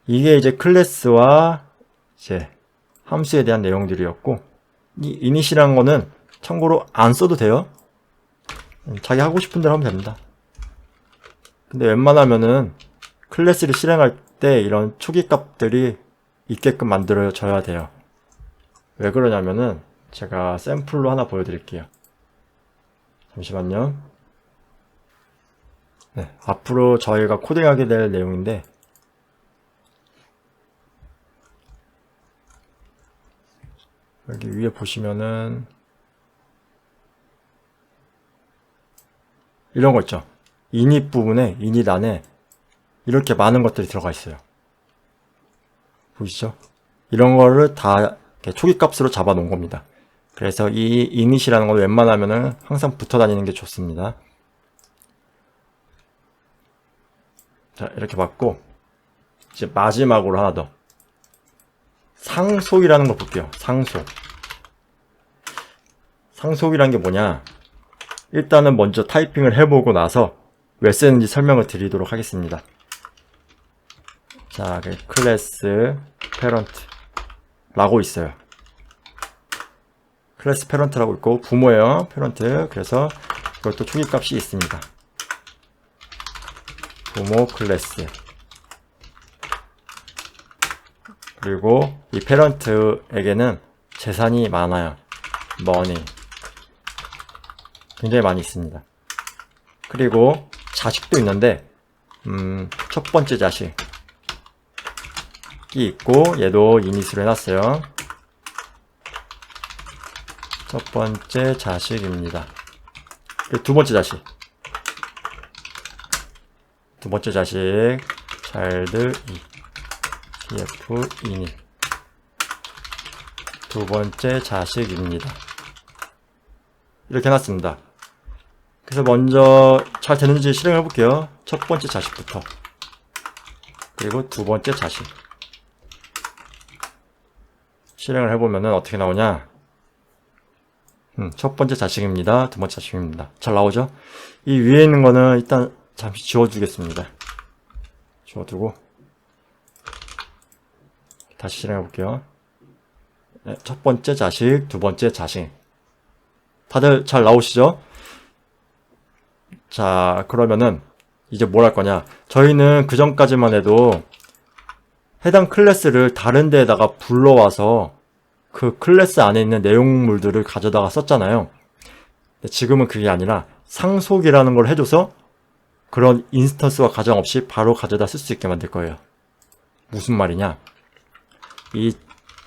이게 이제 클래스와 이제 함수에 대한 내용들이었고, 이 init이라는 거는 참고로 안 써도 돼요. 자기 하고 싶은 대로 하면 됩니다. 근데 웬만하면은 클래스를 실행할 때 이런 초기 값들이 있게끔 만들어져야 돼요. 왜 그러냐면은 제가 샘플로 하나 보여드릴게요. 잠시만요. 네, 앞으로 저희가 코딩하게 될 내용인데, 여기 위에 보시면은 이런 거 있죠. init 부분에, init 안에 이렇게 많은 것들이 들어가 있어요. 보이시죠? 이런 거를 다 초기 값으로 잡아 놓은 겁니다. 그래서 이 init이라는 건 웬만하면은 항상 붙어 다니는 게 좋습니다. 자, 이렇게 봤고, 이제 마지막으로 하나 더. 상속이라는 거 볼게요. 상속. 상속이란 게 뭐냐? 일단은 먼저 타이핑을 해보고 나서 왜 쓰는지 설명을 드리도록 하겠습니다. 자, 클래스 페런트 라고 있어요. 클래스 페런트라고 있고 부모예요. 페런트. 그래서 이것도 초기값이 있습니다. 부모 클래스. 그리고 이 페런트에게는 재산이 많아요. money. 굉장히 많이 있습니다. 그리고 자식도 있는데 첫 번째 자식이 있고 얘도 init으로 해놨어요. 첫 번째 자식입니다. 그리고 두 번째 자식. 두 번째 자식 child df init. 두 번째 자식입니다. 이렇게 해놨습니다. 그래서 먼저 잘 되는지 실행해 볼게요. 첫 번째 자식부터. 그리고 두 번째 자식. 실행을 해보면은 어떻게 나오냐? 첫 번째 자식입니다. 두 번째 자식입니다. 잘 나오죠? 이 위에 있는 거는 일단 잠시 지워주겠습니다. 지워두고 다시 실행해 볼게요. 네, 첫 번째 자식, 두 번째 자식. 다들 잘 나오시죠? 자, 그러면은 이제 뭘 할 거냐? 저희는 그 전까지만 해도 해당 클래스를 다른 데에다가 불러와서 그 클래스 안에 있는 내용물들을 가져다가 썼잖아요. 근데 지금은 그게 아니라 상속이라는 걸 해줘서 그런 인스턴스와 가정 없이 바로 가져다 쓸 수 있게 만들 거예요. 무슨 말이냐? 이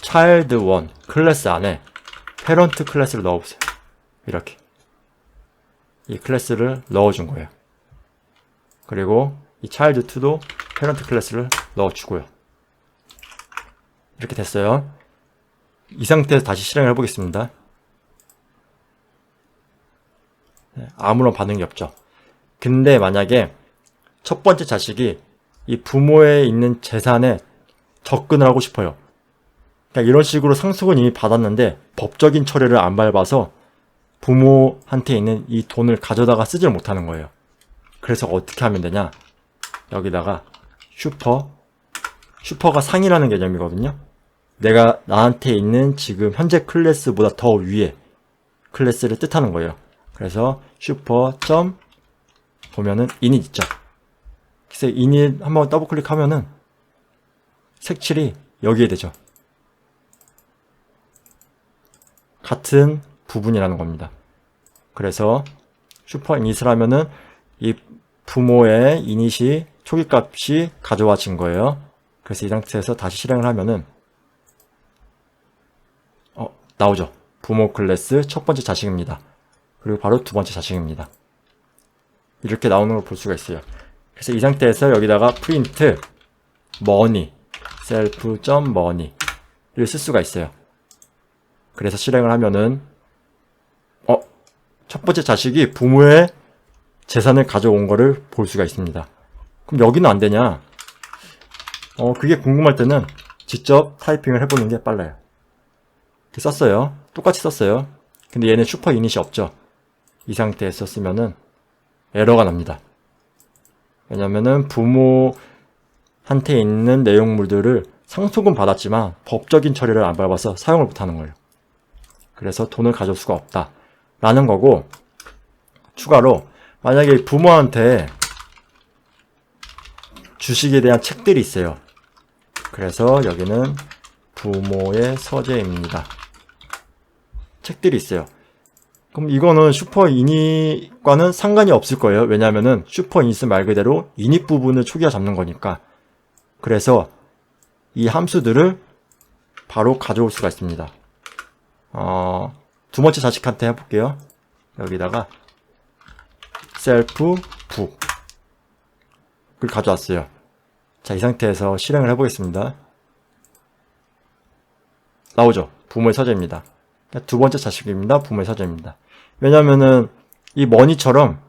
child1 클래스 안에 parent 클래스를 넣어보세요. 이렇게. 이 클래스를 넣어준 거예요. 그리고 이 child2도 parent 클래스를 넣어주고요. 이렇게 됐어요. 이 상태에서 다시 실행을 해보겠습니다. 네, 아무런 반응이 없죠. 근데 만약에 첫 번째 자식이 이 부모에 있는 재산에 접근을 하고 싶어요. 그러니까 이런 식으로 상속은 이미 받았는데 법적인 처리를 안 밟아서 부모한테 있는 이 돈을 가져다가 쓰질 못하는 거예요. 그래서 어떻게 하면 되냐? 여기다가 슈퍼가 상이라는 개념이거든요. 내가 나한테 있는 지금 현재 클래스보다 더 위에 클래스를 뜻하는 거예요. 그래서 슈퍼 점 보면은 init 있죠. 그래서 init 한번 더블 클릭하면은 색칠이 여기에 되죠. 같은 부분이라는 겁니다. 그래서 슈퍼 init을 하면은 이 부모의 init이 초기값이 가져와진 거예요. 그래서 이 상태에서 다시 실행을 하면은 나오죠. 부모 클래스 첫 번째 자식입니다. 그리고 바로 두 번째 자식입니다. 이렇게 나오는 걸 볼 수가 있어요. 그래서 이 상태에서 여기다가 print money self.money를 쓸 수가 있어요. 그래서 실행을 하면은 첫 번째 자식이 부모의 재산을 가져온 거를 볼 수가 있습니다. 그럼 여기는 안 되냐? 그게 궁금할 때는 직접 타이핑을 해보는 게 빨라요. 이렇게 썼어요. 똑같이 썼어요. 근데 얘는 슈퍼 이닛이 없죠. 이 상태에서 쓰면은 에러가 납니다. 왜냐면은 한테 있는 내용물들을 상속은 받았지만 법적인 처리를 안 밟아서 사용을 못하는 거예요. 그래서 돈을 가져올 수가 없다 라는 거고, 추가로 만약에 부모한테 주식에 대한 책들이 있어요. 그래서 여기는 부모의 서재입니다. 책들이 있어요. 그럼 이거는 슈퍼이닛과는 상관이 없을 거예요. 왜냐하면은 슈퍼이닛은 말 그대로 이닛 부분을 초기화 잡는 거니까. 그래서 이 함수들을 바로 가져올 수가 있습니다. 두 번째 자식한테 해볼게요. 여기다가 셀프 북을 가져왔어요. 자, 이 상태에서 실행을 해보겠습니다. 나오죠? 부모의 서재입니다. 두 번째 자식입니다. 부모의 서재입니다. 왜냐면은 이 머니처럼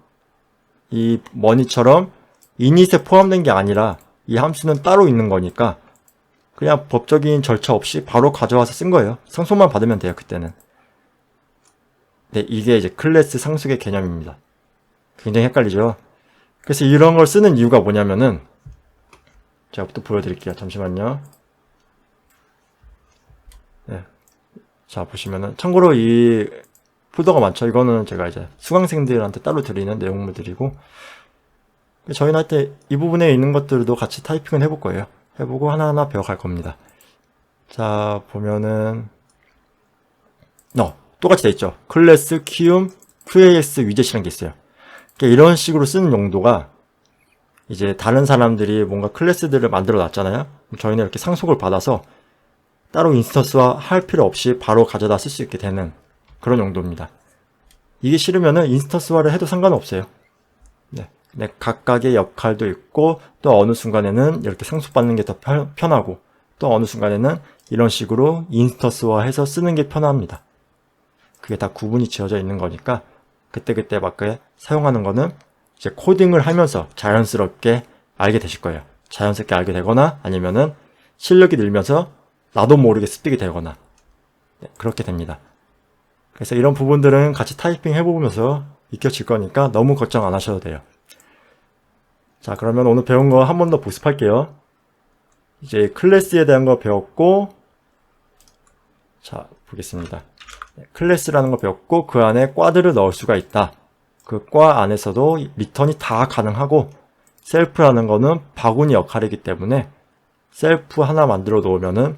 이닛에 포함된 게 아니라 이 함수는 따로 있는 거니까 그냥 법적인 절차 없이 바로 가져와서 쓴 거예요. 상속만 받으면 돼요, 그때는. 네, 이게 이제 클래스 상속의 개념입니다. 굉장히 헷갈리죠? 그래서 이런 걸 쓰는 이유가 뭐냐면은, 제가 또 보여드릴게요. 잠시만요. 네. 자, 보시면은, 참고로 이 폴더가 많죠? 이거는 제가 이제 수강생들한테 따로 드리는 내용물들이고, 저희는 할 때 이 부분에 있는 것들도 같이 타이핑을 해볼 거예요. 해보고 하나하나 배워갈 겁니다. 자, 보면은, 똑같이 돼 있죠? 클래스, 키움, QAS 위젯이라는 게 있어요. 이런 식으로 쓰는 용도가, 이제 다른 사람들이 뭔가 클래스들을 만들어 놨잖아요? 저희는 이렇게 상속을 받아서 따로 인스턴스화 할 필요 없이 바로 가져다 쓸 수 있게 되는 그런 용도입니다. 이게 싫으면은 인스턴스화를 해도 상관없어요. 네, 각각의 역할도 있고, 또 어느 순간에는 이렇게 상속받는 게 더 편하고, 또 어느 순간에는 이런 식으로 인스턴스화해서 쓰는 게 편합니다. 그게 다 구분이 지어져 있는 거니까 그때그때 맞게 사용하는 거는 이제 코딩을 하면서 자연스럽게 알게 되실 거예요. 자연스럽게 알게 되거나 아니면은 실력이 늘면서 나도 모르게 습득이 되거나, 네, 그렇게 됩니다. 그래서 이런 부분들은 같이 타이핑 해보면서 익혀질 거니까 너무 걱정 안 하셔도 돼요. 자, 그러면 오늘 배운 거 한 번 더 복습할게요. 이제 클래스에 대한 거 배웠고, 자, 보겠습니다. 클래스라는 거 배웠고, 그 안에 꽈들을 넣을 수가 있다. 그 과 안에서도 리턴이 다 가능하고, 셀프라는 거는 바구니 역할이기 때문에 셀프 하나 만들어 놓으면은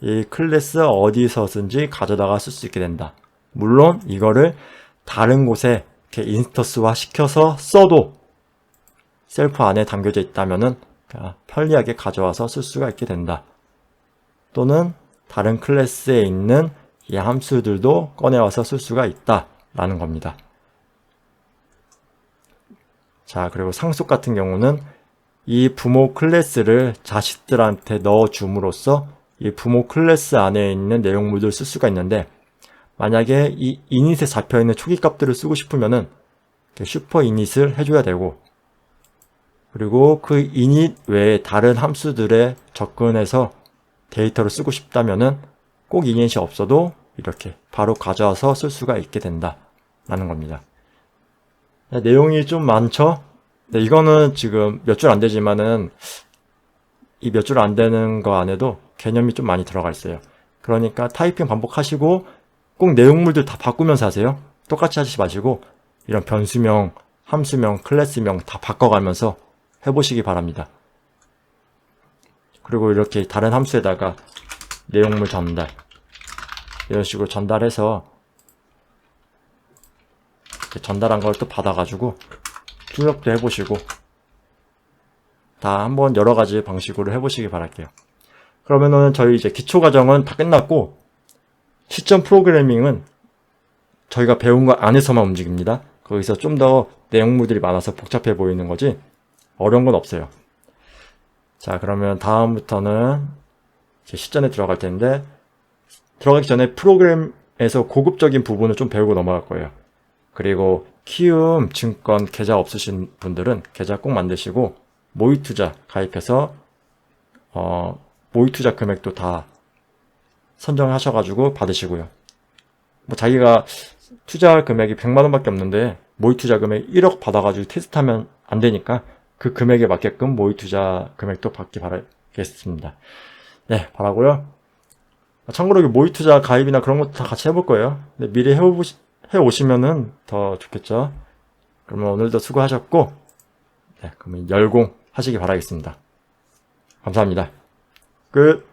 이 클래스 어디서든지 가져다가 쓸 수 있게 된다. 물론 이거를 다른 곳에 이렇게 인스턴스화 시켜서 써도 셀프 안에 담겨져 있다면은 편리하게 가져와서 쓸 수가 있게 된다. 또는 다른 클래스에 있는 이 함수들도 꺼내와서 쓸 수가 있다 라는 겁니다. 자, 그리고 상속 같은 경우는 이 부모 클래스를 자식들한테 넣어줌으로써 이 부모 클래스 안에 있는 내용물들을 쓸 수가 있는데, 만약에 이 이닛에 잡혀있는 초기 값들을 쓰고 싶으면은 슈퍼 이닛을 해줘야 되고, 그리고 그 이닛 외에 다른 함수들에 접근해서 데이터를 쓰고 싶다면은 꼭 이닛이 없어도 이렇게 바로 가져와서 쓸 수가 있게 된다 라는 겁니다. 네, 내용이 좀 많죠? 네, 이거는 지금 몇 줄 안 되지만은 이 몇 줄 안 되는 거 안에도 개념이 좀 많이 들어가 있어요. 그러니까 타이핑 반복하시고 꼭 내용물들 다 바꾸면서 하세요. 똑같이 하시지 마시고 이런 변수명, 함수명, 클래스명 다 바꿔가면서 해보시기 바랍니다. 그리고 이렇게 다른 함수에다가 내용물 전달, 이런 식으로 전달해서 전달한 걸 또 받아가지고 출력도 해보시고 다 한번 여러 가지 방식으로 해보시기 바랄게요. 그러면은 저희 이제 기초 과정은 다 끝났고, 시점 프로그래밍은 저희가 배운 거 안에서만 움직입니다. 거기서 좀 더 내용물들이 많아서 복잡해 보이는 거지 어려운 건 없어요. 자, 그러면 다음부터는 이제 실전에 들어갈 텐데, 들어가기 전에 프로그램에서 고급적인 부분을 좀 배우고 넘어갈 거예요. 그리고 키움 증권 계좌 없으신 분들은 계좌 꼭 만드시고 모의투자 가입해서 모의투자 금액도 다 선정하셔가지고 받으시고요. 뭐 자기가 투자할 금액이 100만 원밖에 없는데 모의투자 금액 1억 받아가지고 테스트하면 안 되니까 그 금액에 맞게끔 모의 투자 금액도 받기 바라겠습니다. 네, 바라고요. 참고로 모의 투자 가입이나 그런 것도 다 같이 해볼 거예요. 근데 미리 해오시면은 더 좋겠죠. 그러면 오늘도 수고하셨고, 네, 그러면 열공 하시기 바라겠습니다. 감사합니다. 끝.